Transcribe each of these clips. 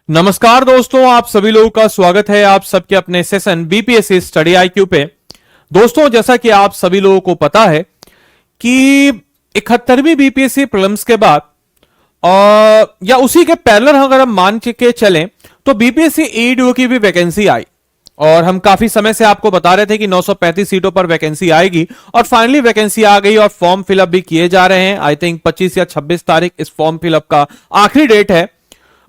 नमस्कार दोस्तों, आप सभी लोगों का स्वागत है आप सबके अपने सेशन बीपीएससी स्टडी आईक्यू पे। दोस्तों, जैसा कि आप सभी लोगों को पता है कि 71वीं बीपीएससी प्रीलिम्स के बाद या उसी के पैरेलल अगर हम मान के चलें तो बीपीएससी एडीओ की भी वैकेंसी आई और हम काफी समय से आपको बता रहे थे कि 935 सीटों पर वैकेंसी आएगी और फाइनली वैकेंसी आ गई और फॉर्म फिलअप भी किए जा रहे हैं। आई थिंक 25 या 26 तारीख इस फॉर्म फिलअप का आखिरी डेट है।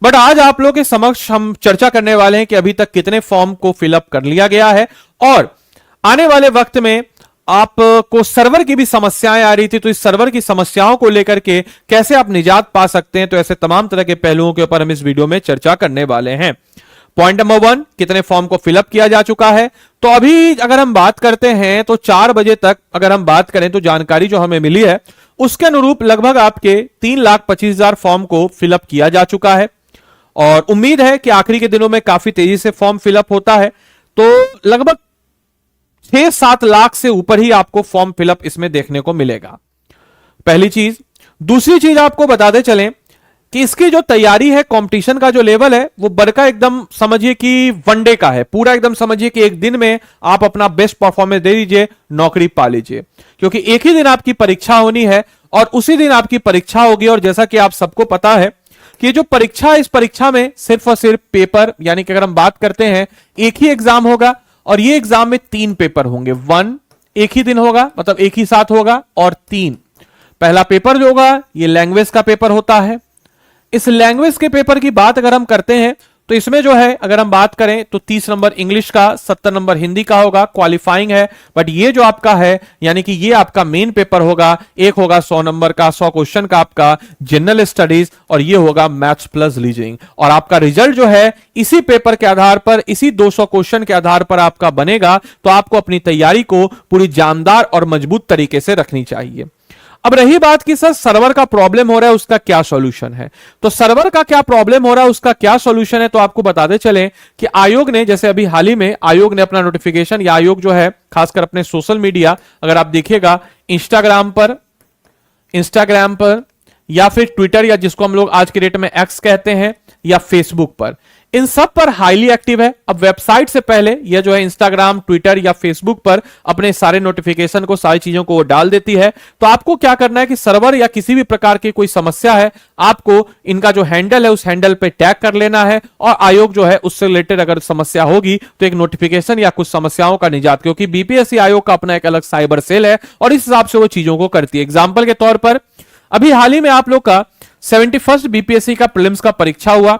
बट आज आप लोगों के समक्ष हम चर्चा करने वाले हैं कि अभी तक कितने फॉर्म को फिलअप कर लिया गया है और आने वाले वक्त में आपको सर्वर की भी समस्याएं आ रही थी, तो इस सर्वर की समस्याओं को लेकर के कैसे आप निजात पा सकते हैं, तो ऐसे तमाम तरह के पहलुओं के ऊपर हम इस वीडियो में चर्चा करने वाले हैं। पॉइंट नंबर 1, कितने फॉर्म को फिलअप किया जा चुका है। तो अभी अगर हम बात करते हैं तो 4 बजे तक अगर हम बात करें तो जानकारी जो हमें मिली है उसके अनुरूप लगभग आपके 3,25,000 फॉर्म को फिलअप किया जा चुका है और उम्मीद है कि आखिरी के दिनों में काफी तेजी से फॉर्म फिलअप होता है, तो लगभग 6-7 लाख से ऊपर ही आपको फॉर्म फिलअप इसमें देखने को मिलेगा। पहली चीज। दूसरी चीज आपको बताते चलें कि इसकी जो तैयारी है, कंपटीशन का जो लेवल है वो बड़का एकदम समझिए कि वनडे का है, पूरा एकदम समझिए कि एक दिन में आप अपना बेस्ट परफॉर्मेंस दे दीजिए, नौकरी पा लीजिए, क्योंकि एक ही दिन आपकी परीक्षा होनी है और उसी दिन आपकी परीक्षा होगी। और जैसा कि आप सबको पता है कि जो परीक्षा है, इस परीक्षा में सिर्फ और सिर्फ पेपर, यानी कि अगर हम बात करते हैं एक ही एग्जाम होगा और ये एग्जाम में 3 पेपर होंगे। 1 एक ही दिन होगा, मतलब एक ही साथ होगा, और 3 पहला पेपर जो होगा ये लैंग्वेज का पेपर होता है। इस लैंग्वेज के पेपर की बात अगर हम करते हैं तो इसमें जो है अगर हम बात करें तो 30 नंबर इंग्लिश का, 70 नंबर हिंदी का होगा, क्वालिफाइंग है। बट ये जो आपका है यानी कि ये आपका मेन पेपर होगा, एक होगा 100 नंबर का, 100 क्वेश्चन का आपका जनरल स्टडीज, और ये होगा मैथ्स प्लस रीजनिंग। और आपका रिजल्ट जो है इसी पेपर के आधार पर, इसी 200 क्वेश्चन के आधार पर आपका बनेगा। तो आपको अपनी तैयारी को पूरी जानदार और मजबूत तरीके से रखनी चाहिए। अब रही बात कि सर सर्वर का प्रॉब्लम हो रहा है, उसका क्या सॉल्यूशन है। तो सर्वर का क्या प्रॉब्लम हो रहा है, उसका क्या सॉल्यूशन है, तो आपको बताते चलें कि आयोग ने, जैसे अभी हाल ही में आयोग ने अपना नोटिफिकेशन, या आयोग जो है खासकर अपने सोशल मीडिया, अगर आप देखिएगा इंस्टाग्राम पर या फिर ट्विटर, या जिसको हम लोग आज के डेट में एक्स कहते हैं, या फेसबुक पर, इन सब पर हाईली एक्टिव है। अब वेबसाइट से पहले यह जो है इंस्टाग्राम, ट्विटर या फेसबुक पर अपने सारे नोटिफिकेशन को, सारी चीजों को डाल देती है। तो आपको क्या करना है कि सर्वर या किसी भी प्रकार की कोई समस्या है, आपको इनका जो हैंडल है उस हैंडल पे टैग कर लेना है और आयोग जो है उससे रिलेटेड अगर समस्या होगी तो एक नोटिफिकेशन या कुछ समस्याओं का निजात, क्योंकि बीपीएससी आयोग का अपना एक अलग साइबर सेल है और इस हिसाब से वो चीजों को करती है। एग्जाम्पल के तौर पर अभी हाल ही में आप लोग का 71st बीपीएससी का प्रीलिम्स का परीक्षा हुआ।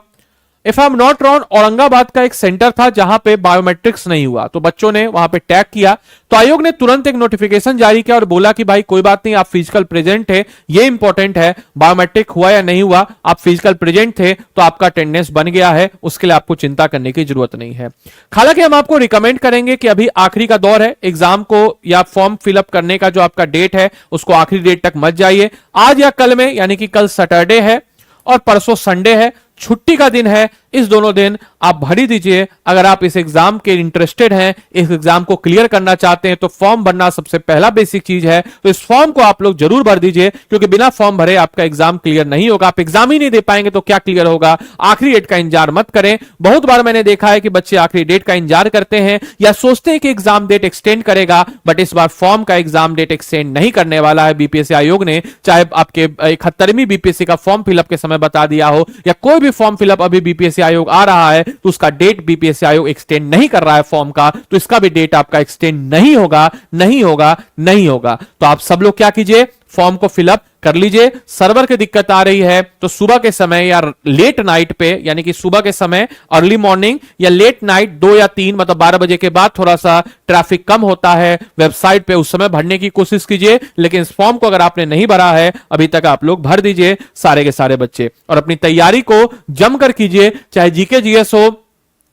If I am not wrong, Aurangabad का एक सेंटर था जहां पे बायोमेट्रिक्स नहीं हुआ, तो बच्चों ने वहां पे टैग किया, तो आयोग ने तुरंत एक नोटिफिकेशन जारी किया और बोला कि भाई कोई बात नहीं, आप फिजिकल प्रेजेंट थे, ये इंपॉर्टेंट है, बायोमेट्रिक हुआ या नहीं हुआ, आप फिजिकल प्रेजेंट थे तो आपका अटेंडेंस बन गया है, उसके लिए आपको चिंता करने की जरूरत नहीं है। हालांकि हम आपको रिकमेंड करेंगे कि अभी आखिरी का दौर है, एग्जाम को या फॉर्म फिलअप करने का जो आपका डेट है उसको आखिरी डेट तक मत जाइए। आज या कल में, यानी कि कल सैटरडे है और परसों संडे है, छुट्टी का दिन है, इस दोनों दिन आप भरी दीजिए। अगर आप इस एग्जाम के इंटरेस्टेड हैं, इस एग्जाम को क्लियर करना चाहते हैं, तो फॉर्म भरना सबसे पहला बेसिक चीज है, तो इस फॉर्म को आप लोग जरूर भर दीजिए, क्योंकि बिना फॉर्म भरे आपका एग्जाम क्लियर नहीं होगा। आप एग्जाम ही नहीं दे पाएंगे तो क्या क्लियर होगा। आखिरी डेट का इंतजार मत करें। बहुत बार मैंने देखा है कि बच्चे आखिरी डेट का इंतजार करते हैं या सोचते हैं कि एग्जाम डेट एक्सटेंड करेगा, बट इस बार फॉर्म का एग्जाम डेट एक्सटेंड नहीं करने वाला है बीपीएससी आयोग ने। चाहे आपके 71वीं बीपीएससी का फॉर्म फिलअप के समय बता दिया हो या कोई भी फॉर्म फिलअप अभी बीपीएससी आयोग आ रहा है, तो उसका डेट बीपीएससी आयोग एक्सटेंड नहीं कर रहा है फॉर्म का, तो इसका भी डेट आपका एक्सटेंड नहीं होगा, नहीं होगा, नहीं होगा। तो आप सब लोग क्या कीजिए, फॉर्म को फिलअप कर लीजिए। सर्वर की दिक्कत आ रही है तो सुबह के समय या लेट नाइट पे, यानी कि सुबह के समय, अर्ली मॉर्निंग या लेट नाइट 2 या 3, मतलब 12 बजे के बाद थोड़ा सा ट्रैफिक कम होता है वेबसाइट पे, उस समय भरने की कोशिश कीजिए। लेकिन इस फॉर्म को अगर आपने नहीं भरा है अभी तक, आप लोग भर दीजिए सारे के सारे बच्चे, और अपनी तैयारी को जमकर कीजिए, चाहे जीके जीएस हो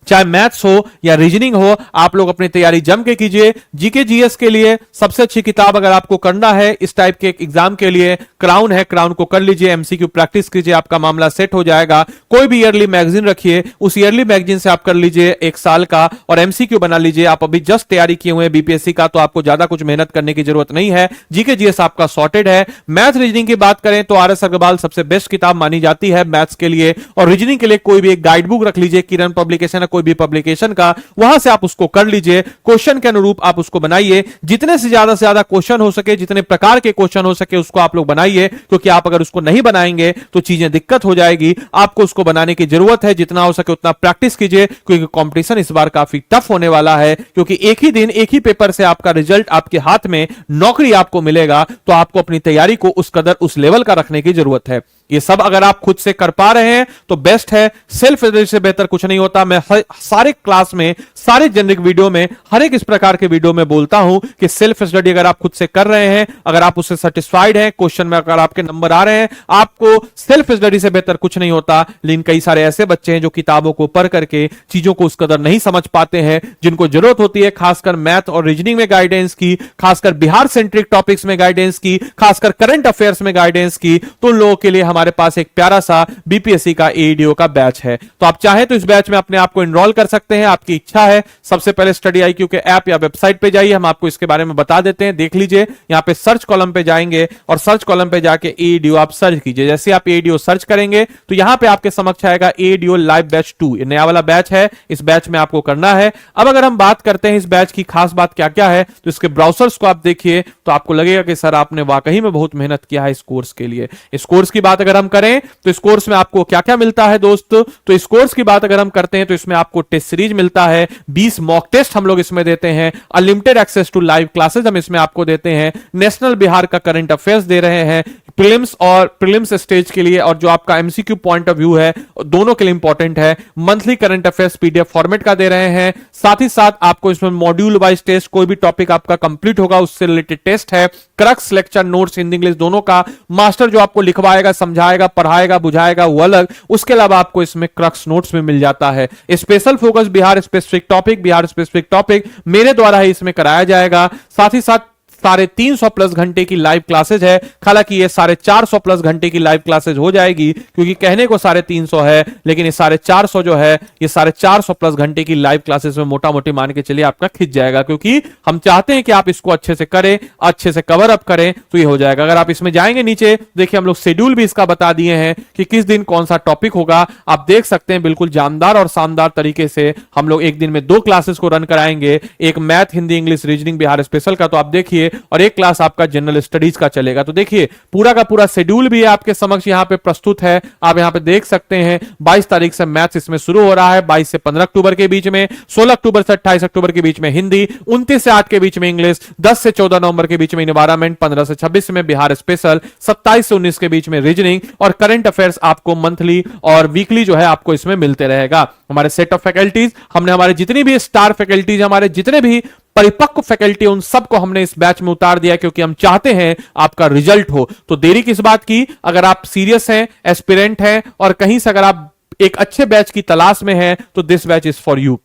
चाहे मैथ्स हो या रीजनिंग हो, आप लोग अपनी तैयारी जम के कीजिए। जीके जीएस के लिए सबसे अच्छी किताब अगर आपको करना है इस टाइप के एग्जाम के लिए, क्राउन है, क्राउन को कर लीजिए, एमसीक्यू प्रैक्टिस कीजिए, आपका मामला सेट हो जाएगा। कोई भी ईयरली मैगजीन रखिए, उस ईयरली मैगजीन से आप कर लीजिए 1 साल का और एमसीक्यू बना लीजिए। आप अभी जस्ट तैयारी किए हुए हैं बीपीएससी का, तो आपको ज्यादा कुछ मेहनत करने की जरूरत नहीं है। जीके जीएस आपका सॉर्टेड है। मैथ रीजनिंग की बात करें तो आर एस अग्रवाल सबसे बेस्ट किताब मानी जाती है मैथ्स के लिए, और रीजनिंग के लिए कोई भी एक गाइड बुक रख लीजिए, किरण पब्लिकेशन है कोई भी पब्लिकेशन का, वहां से आप उसको कर लीजिए। क्वेश्चन के अनुरूप आप उसको बनाइए, जितने से ज्यादा क्वेश्चन हो सके, जितने प्रकार के क्वेश्चन हो सके उसको आप लोग बनाइए, क्योंकि आप अगर उसको नहीं बनाएंगे तो चीजें दिक्कत हो जाएगी। आपको उसको बनाने की जरूरत है, जितना हो सके उतना प्रैक्टिस कीजिए, क्योंकि कंपटीशन इस बार काफी टफ होने वाला है। क्योंकि एक ही दिन एक ही पेपर से आपका रिजल्ट आपके हाथ में, नौकरी आपको मिलेगा, तो आपको अपनी तैयारी को उस कदर उस लेवल का रखने की जरूरत है। ये सब अगर आप खुद से कर पा रहे हैं तो बेस्ट है। सेल्फ स्टडी से बेहतर कुछ नहीं होता। मैं सारे क्लास में, सारे जेनरिक वीडियो में, हर एक इस प्रकार के वीडियो में बोलता हूं कि सेल्फ स्टडी अगर आप खुद से कर रहे हैं, अगर आप उससे सेटिस्फाइड हैं, क्वेश्चन में अगर आपके नंबर आ रहे हैं, आपको सेल्फ स्टडी से बेहतर कुछ नहीं होता। लेकिन कई सारे ऐसे बच्चे हैं जो किताबों को पढ़ करके चीजों को उस कदर नहीं समझ पाते हैं, जिनको जरूरत होती है खासकर मैथ और रीजनिंग में गाइडेंस की, खासकर बिहार सेंट्रिक टॉपिक्स में गाइडेंस की, खासकर करंट अफेयर्स में गाइडेंस की। तो उन लोगों के लिए हमारे पास एक प्यारा सा बीपीएससी का एईडीओ का बैच है। तो आप चाहें तो इस बैच में अपने आप को एनरोल कर सकते हैं, आपकी इच्छा है। सबसे पहले स्टडी आईक्यू के ऐप या वेबसाइट पे जाइए, हम आपको इसके बारे में बता देते हैं, देख लीजिए। यहां पे सर्च कॉलम पे जाएंगे और सर्च कॉलम पे जाके एईडीओ आप सर्च कीजिए। जैसे आप एईडीओ सर्च करेंगे तो यहां पे आपके समक्ष आएगा एईडीओ लाइव बैच 2, ये नया वाला बैच है, इस बैच में आपको करना है। अब अगर हम बात करते हैं इस बैच की खास बात क्या क्या है, तो इसके ब्राउजर्स को आप देखिए तो आपको लगेगा कि सर आपने वाकई में बहुत मेहनत किया है इस कोर्स के लिए। इस कोर्स की बात अगर हम करें तो इस कोर्स में आपको क्या क्या मिलता है दोस्त, तो इस कोर्स की बात अगर हम करते हैं तो इसमें आपको टेस्ट सीरीज मिलता है, 20 मॉक टेस्ट हम लोग इसमें देते हैं, unlimited access to live classes हम इसमें आपको देते हैं, नेशनल बिहार का करंट अफेयर्स दे रहे हैं, प्रीलिम्स और प्रीलिम्स स्टेज के लिए और जो आपका एमसीक्यू पॉइंट ऑफ व्यू है दोनों के लिए इंपॉर्टेंट है, monthly current affairs PDF format का दे रहे हैं। साथ ही साथ आपको इसमें मॉड्यूल वाइज टेस्ट, कोई भी टॉपिक आपका कंप्लीट होगा उससे रिलेटेड टेस्ट है, crux lecture notes Hindi English दोनों का, मास्टर जो आपको लिखवाएगा, समझाएगा, पढ़ाएगा, बुझाएगा वो अलग, उसके अलावा आपको इसमें क्रक्स नोट्स में मिल जाता है। Special focus Bihar specific topic मेरे द्वारा ही इसमें कराया जाएगा। साथ ही साथ 350 प्लस घंटे की लाइव क्लासेज है, हालांकि ये 450 प्लस घंटे की लाइव क्लासेज हो जाएगी, क्योंकि कहने को 350 है लेकिन ये 450 जो है ये 450 प्लस घंटे की लाइव क्लासेज में मोटा मोटी मान के चलिए आपका खिंच जाएगा, क्योंकि हम चाहते हैं कि आप इसको अच्छे से करें, अच्छे से कवर अप करें, तो ये हो जाएगा। अगर आप इसमें जाएंगे नीचे देखिए हम लोग शेड्यूल भी इसका बता दिए हैं कि किस दिन कौन सा टॉपिक होगा, आप देख सकते हैं बिल्कुल जानदार और शानदार तरीके से हम लोग एक दिन में 2 क्लासेस को रन कराएंगे, एक math Hindi English reasoning Bihar special का, तो आप देखिए, और एक क्लास आपका जनरल स्टडीज का चलेगा। तो देखिए पूरा का पूरा शेड्यूल भी आपके समक्ष यहां पे प्रस्तुत है, आप यहां पे देख सकते हैं। 22 तारीख से मैथ्स इसमें शुरू हो रहा है, 22 से 15 अक्टूबर के बीच में, 16 अक्टूबर से 28 अक्टूबर के बीच में हिंदी, 29 से 8 के बीच में इंग्लिश, 10 से 14 नवंबर के बीच में एनवायरमेंट, 15 से 26 में बिहार स्पेशल, 27 से 19 के बीच में रीजनिंग, और करंट अफेयर्स आपको मंथली और वीकली जो है आपको इसमें मिलते रहेगा। हमारे सेट ऑफ फैकल्टीज, हमने हमारे जितनी भी स्टार फैकल्टीज, हमारे जितने भी परिपक्व फैकल्टी, उन सबको हमने इस बैच में उतार दिया, क्योंकि हम चाहते हैं आपका रिजल्ट हो। तो देरी किस बात की, अगर आप सीरियस हैं, एस्पिरेंट हैं और कहीं से अगर आप एक अच्छे बैच की तलाश में हैं तो this batch is for you.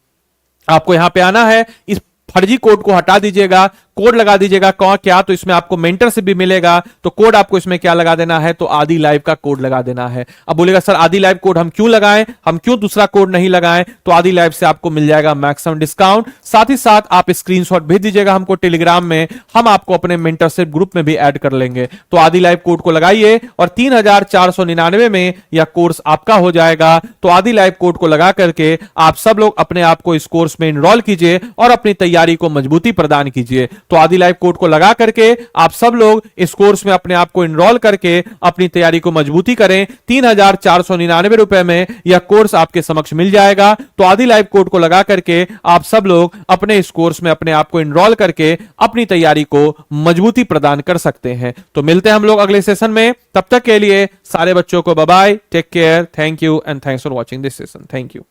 आपको यहां पे आना है, इस फर्जी कोड को हटा दीजिएगा, कोड लगा दीजिएगा क्या, तो इसमें आपको मेंटरशिप भी मिलेगा। तो कोड आपको इसमें क्या लगा देना है, तो आदि लाइव का कोड लगा देना है। अब बोलेगा सर आदि लाइव कोड हम क्यों लगाएं, हम क्यों दूसरा कोड नहीं लगाएं, तो आदि लाइव से आपको मिल जाएगा मैक्सिमम डिस्काउंट। साथ ही साथ आप स्क्रीनशॉट भेज दीजिएगा हमको टेलीग्राम में, हम आपको अपने मेंटरशिप ग्रुप में भी ऐड कर लेंगे। तो आदि लाइव कोड को लगाइए और 3499 में यह कोर्स आपका हो जाएगा। तो आदि लाइव कोड को लगा करके आप सब लोग अपने आप को इस कोर्स में एनरोल कीजिए और अपनी तैयारी को मजबूती प्रदान कीजिए। तो आदि लाइव कोड को लगा करके आप सब लोग इस कोर्स में अपने आप को एनरोल करके अपनी तैयारी को मजबूती करें। 3499 रुपए में यह कोर्स आपके समक्ष मिल जाएगा। तो आदि लाइव कोड को लगा करके आप सब लोग अपने इस कोर्स में अपने आप को एनरोल करके अपनी तैयारी को मजबूती प्रदान कर सकते हैं। तो मिलते हैं हम लोग अगले सेशन में, तब तक के लिए सारे बच्चों को bye bye, take care, thank you and thanks for watching this session. Thank you.